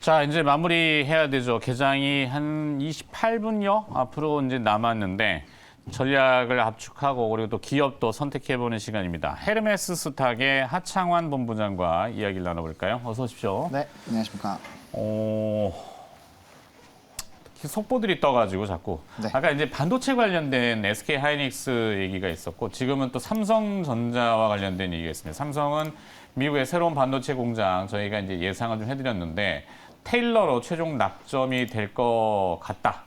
자, 이제 마무리해야 되죠. 개장이 한 28분여 앞으로 이제 남았는데 전략을 압축하고 그리고 또 기업도 선택해보는 시간입니다. 헤르메스 스탁의 하창환 본부장과 이야기를 나눠볼까요? 어서 오십시오. 네, 안녕하십니까. 속보들이 떠가지고 자꾸. 네. 아까 이제 반도체 관련된 SK 하이닉스 얘기가 있었고 지금은 또 삼성전자와 관련된 얘기가 있습니다. 삼성은 미국의 새로운 반도체 공장 저희가 이제 예상을 좀 해드렸는데 테일러로 최종 낙점이 될 것 같다.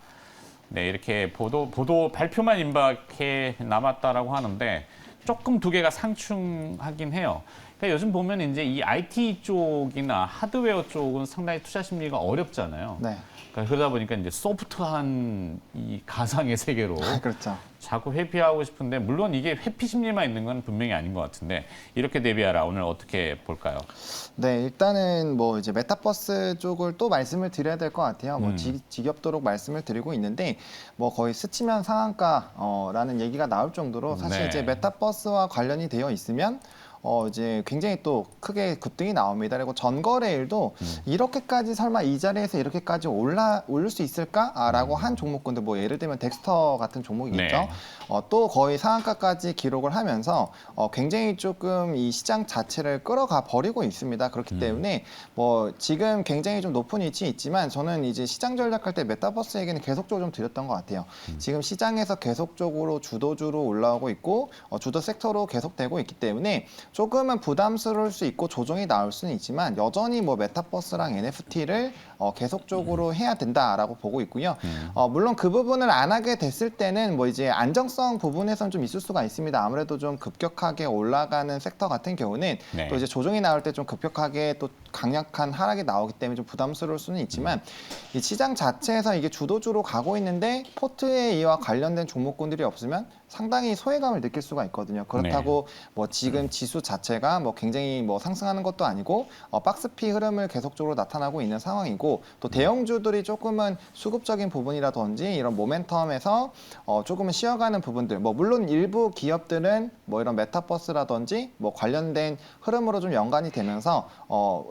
네, 이렇게 보도 발표만 임박해 남았다라고 하는데 조금 두 개가 상충하긴 해요. 그러니까 요즘 보면 이제 이 IT 쪽이나 하드웨어 쪽은 상당히 투자 심리가 어렵잖아요. 네. 그러다 보니까 이제 소프트한 이 가상의 세계로 그렇죠. 자꾸 회피하고 싶은데 물론 이게 회피 심리만 있는 건 분명히 아닌 것 같은데 이렇게 대비하라 오늘 어떻게 볼까요? 네, 일단은 뭐 이제 메타버스 쪽을 또 말씀을 드려야 될 것 같아요. 뭐 지겹도록 말씀을 드리고 있는데 뭐 거의 스치면 상한가라는 얘기가 나올 정도로 사실 네. 이제 메타버스와 관련이 되어 있으면 이제 굉장히 또 크게 급등이 나옵니다. 그리고 전거래일도 이렇게까지 설마 이 자리에서 이렇게까지 올릴 수 있을까라고 한 종목군들 뭐 예를 들면 덱스터 같은 종목이겠죠. 네. 또 거의 상한가까지 기록을 하면서 굉장히 조금 이 시장 자체를 끌어가 버리고 있습니다. 그렇기 때문에 뭐 지금 굉장히 좀 높은 위치에 있지만 저는 이제 시장 전략할 때 메타버스 얘기는 계속적으로 좀 드렸던 것 같아요. 지금 시장에서 계속적으로 주도주로 올라오고 있고 주도 섹터로 계속되고 있기 때문에 조금은 부담스러울 수 있고 조정이 나올 수는 있지만 여전히 뭐 메타버스랑 NFT를 계속적으로 해야 된다라고 보고 있고요. 물론 그 부분을 안 하게 됐을 때는 뭐 이제 안정성 부분에서는 좀 있을 수가 있습니다. 아무래도 좀 급격하게 올라가는 섹터 같은 경우는 네. 또 이제 조정이 나올 때 좀 급격하게 또 강력한 하락이 나오기 때문에 좀 부담스러울 수는 있지만 이 시장 자체에서 이게 주도주로 가고 있는데 포트에 이와 관련된 종목군들이 없으면 상당히 소외감을 느낄 수가 있거든요. 그렇다고 뭐 지금 지수 자체가 뭐 굉장히 뭐 상승하는 것도 아니고 박스피 흐름을 계속적으로 나타나고 있는 상황이고 또 대형주들이 조금은 수급적인 부분이라든지 이런 모멘텀에서 조금은 쉬어가는 부분들 뭐 물론 일부 기업들은 뭐 이런 메타버스라든지 뭐 관련된 흐름으로 좀 연관이 되면서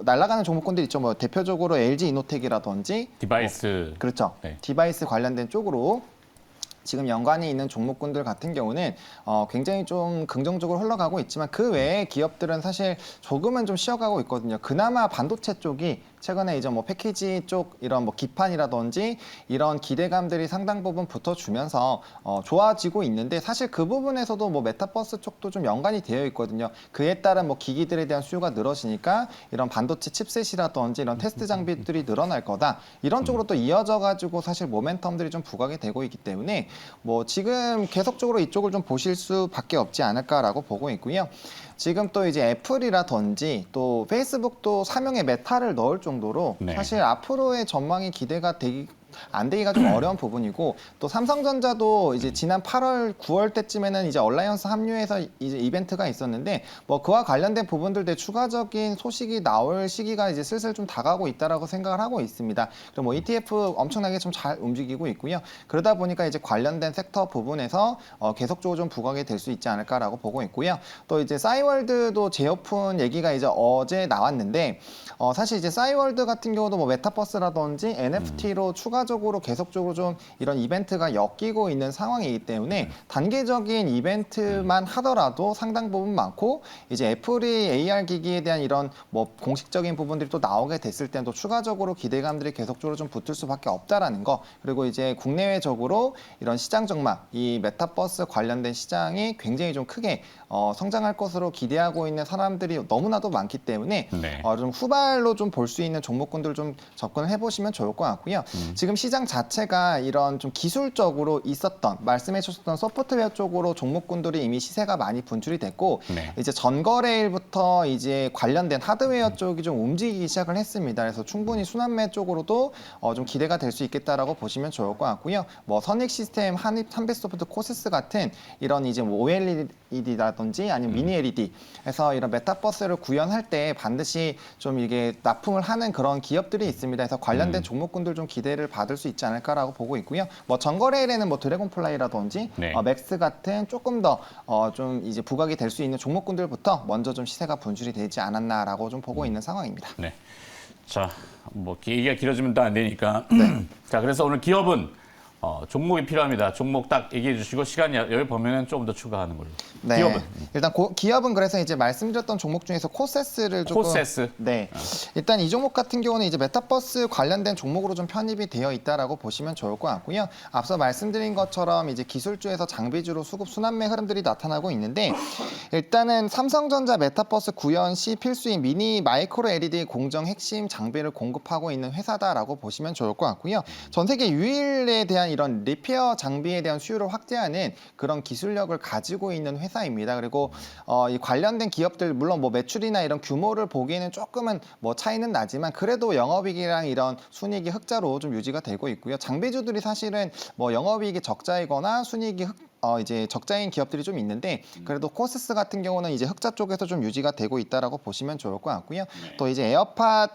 날아가는 종목군들 있죠. 뭐 대표적으로 LG 이노텍이라든지 디바이스. 그렇죠. 네. 디바이스 관련된 쪽으로 지금 연관이 있는 종목군들 같은 경우는 굉장히 좀 긍정적으로 흘러가고 있지만 그 외에 기업들은 사실 조금은 좀 쉬어가고 있거든요. 그나마 반도체 쪽이 최근에 이제 뭐 패키지 쪽 이런 뭐 기판이라든지 이런 기대감들이 상당 부분 붙어주면서 좋아지고 있는데 사실 그 부분에서도 뭐 메타버스 쪽도 좀 연관이 되어 있거든요. 그에 따른 뭐 기기들에 대한 수요가 늘어지니까 이런 반도체 칩셋이라든지 이런 테스트 장비들이 늘어날 거다. 이런 쪽으로 또 이어져 가지고 사실 모멘텀들이 좀 부각이 되고 있기 때문에 뭐 지금 계속적으로 이쪽을 좀 보실 수밖에 없지 않을까라고 보고 있고요. 지금 또 이제 애플이라든지 또 페이스북도 사명에 메타를 넣을 정도로 네. 사실 앞으로의 전망이 기대가 안 되기가 좀 어려운 부분이고 또 삼성전자도 이제 지난 8월, 9월 때쯤에는 이제 얼라이언스 합류해서 이제 이벤트가 있었는데 뭐 그와 관련된 부분들 대 추가적인 소식이 나올 시기가 이제 슬슬 좀 다가오고 있다라고 생각을 하고 있습니다. 그리고 뭐 ETF 엄청나게 좀 잘 움직이고 있고요. 그러다 보니까 이제 관련된 섹터 부분에서 계속적으로 좀 부각이 될 수 있지 않을까라고 보고 있고요. 또 이제 싸이월드도 재오픈 얘기가 이제 어제 나왔는데 사실 이제 싸이월드 같은 경우도 뭐 메타버스라든지 NFT로 추가적으로 계속적으로 좀 이런 이벤트가 엮이고 있는 상황이기 때문에 단계적인 이벤트만 하더라도 상당 부분 많고 이제 애플이 AR 기기에 대한 이런 뭐 공식적인 부분들이 또 나오게 됐을 때는 또 추가적으로 기대감들이 계속적으로 좀 붙을 수밖에 없다라는 거 그리고 이제 국내외적으로 이런 시장 전망 이 메타버스 관련된 시장이 굉장히 좀 크게 성장할 것으로 기대하고 있는 사람들이 너무나도 많기 때문에 네. 좀 후발로 좀 볼 수 있는 종목군들 좀 접근을 해보시면 좋을 것 같고요. 지금 시장 자체가 이런 좀 기술적으로 있었던 말씀해 주셨던 소프트웨어 쪽으로 종목군들이 이미 시세가 많이 분출이 됐고 네. 이제 전거래일부터 이제 관련된 하드웨어 쪽이 좀 움직이기 시작을 했습니다. 그래서 충분히 순환매 쪽으로도 좀 기대가 될 수 있겠다라고 보시면 좋을 것 같고요. 뭐 선익 시스템, 한빛소프트, 코세스 같은 이런 이제 뭐 OLED라든지 아니면 미니 LED에서 이런 메타버스를 구현할 때 반드시 좀 이게 납품을 하는 그런 기업들이 있습니다. 그래서 관련된 종목군들 좀 기대를 받을 수 있지 않을까라고 보고 있고요. 뭐 전거래일에는 뭐 드래곤플라이라든지 네. 맥스 같은 조금 더 좀 이제 부각이 될 수 있는 종목군들부터 먼저 좀 시세가 분출이 되지 않았나라고 좀 보고 있는 상황입니다. 네. 자, 뭐 얘기가 길어지면 또 안 되니까. 자, 그래서 오늘 기업은 종목이 필요합니다. 종목 딱 얘기해 주시고 시간 여유 보면은 조금 더 추가하는 걸로. 네. 기업은 일단 기업은 그래서 이제 말씀드렸던 종목 중에서 코세스를 조금 코세스. 네. 일단 이 종목 같은 경우는 이제 메타버스 관련된 종목으로 좀 편입이 되어 있다라고 보시면 좋을 것 같고요. 앞서 말씀드린 것처럼 이제 기술주에서 장비주로 수급 순환매 흐름들이 나타나고 있는데 일단은 삼성전자 메타버스 구현 시 필수인 미니 마이크로 LED 공정 핵심 장비를 공급하고 있는 회사다라고 보시면 좋을 것 같고요. 전 세계 유일에 대한 이런 리페어 장비에 대한 수요를 확대하는 그런 기술력을 가지고 있는 회사입니다. 그리고 이 관련된 기업들 물론 뭐 매출이나 이런 규모를 보기에는 조금은 뭐 차이는 나지만 그래도 영업이익이랑 이런 순이익이 흑자로 좀 유지가 되고 있고요. 장비주들이 사실은 뭐 영업이익이 적자이거나 순이익이 이제 적자인 기업들이 좀 있는데 그래도 코세스 같은 경우는 이제 흑자 쪽에서 좀 유지가 되고 있다라고 보시면 좋을 것 같고요. 또 이제 에어팟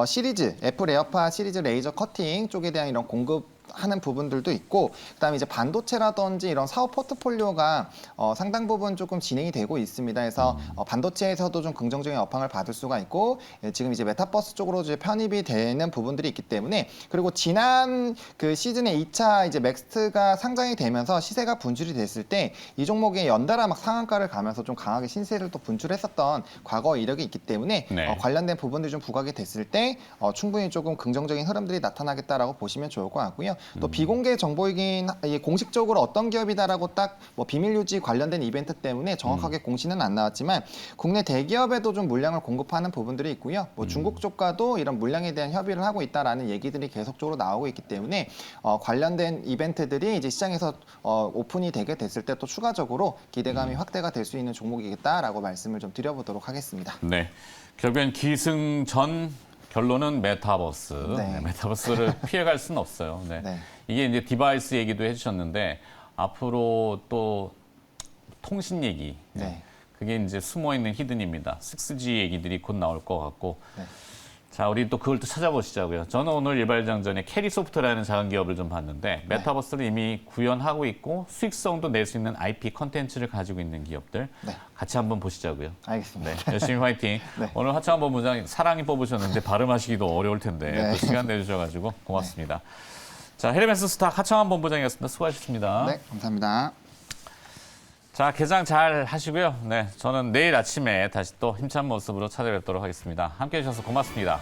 시리즈, 애플 에어팟 시리즈 레이저 커팅 쪽에 대한 이런 공급하는 부분들도 있고 그다음에 이제 반도체라든지 이런 사업 포트폴리오가 상당 부분 조금 진행이 되고 있습니다. 그래서 반도체에서도 좀 긍정적인 업황을 받을 수가 있고 지금 이제 메타버스 쪽으로 이제 편입이 되는 부분들이 있기 때문에 그리고 지난 그 시즌에 2차 이제 맥스가 상장이 되면서 시세가 분출이 됐을 때 이 종목에 연달아 막 상한가를 가면서 좀 강하게 신세를 또 분출했었던 과거 이력이 있기 때문에 네. 관련된 부분들이 좀 부각이 됐을 때 충분히 조금 긍정적인 흐름들이 나타나겠다라고 보시면 좋을 것 같고요. 또 비공개 정보이긴 공식적으로 어떤 기업이다라고 딱 뭐 비밀 유지 관련된 이벤트 때문에 정확하게 공시는 안 나왔지만 국내 대기업에도 좀 물량을 공급하는 부분들이 있고요. 뭐 중국 쪽과도 이런 물량에 대한 협의를 하고 있다라는 얘기들이 계속적으로 나오고 있기 때문에 관련된 이벤트들이 이제 시장에서 오픈이 되게 됐을 때 또 추가적으로 기대감이 확대가 될 수 있는 종목이겠다라고 말씀을 좀 드려보도록 하겠습니다. 네. 결국엔 기승전 결론은 메타버스. 네. 메타버스를 피해갈 수는 없어요. 네. 네. 이게 이제 디바이스 얘기도 해주셨는데 앞으로 또 통신 얘기. 네. 그게 이제 숨어 있는 히든입니다. 6G 얘기들이 곧 나올 것 같고. 네. 자, 우리 또 그걸 또 찾아보시자고요. 저는 오늘 일발장전에 캐리소프트라는 작은 기업을 좀 봤는데 메타버스를 이미 구현하고 있고 수익성도 낼 수 있는 IP 컨텐츠를 가지고 있는 기업들 네. 같이 한번 보시자고요. 알겠습니다. 네, 열심히 화이팅. 네. 오늘 하창원 본부장 사랑이 뽑으셨는데 발음하시기도 어려울 텐데 네. 또 시간 내주셔가지고 고맙습니다. 자, 헤르메스 스타 하창원 본부장이었습니다. 수고하셨습니다. 네, 감사합니다. 자, 개장 잘 하시고요. 네, 저는 내일 아침에 다시 또 힘찬 모습으로 찾아뵙도록 하겠습니다. 함께해 주셔서 고맙습니다.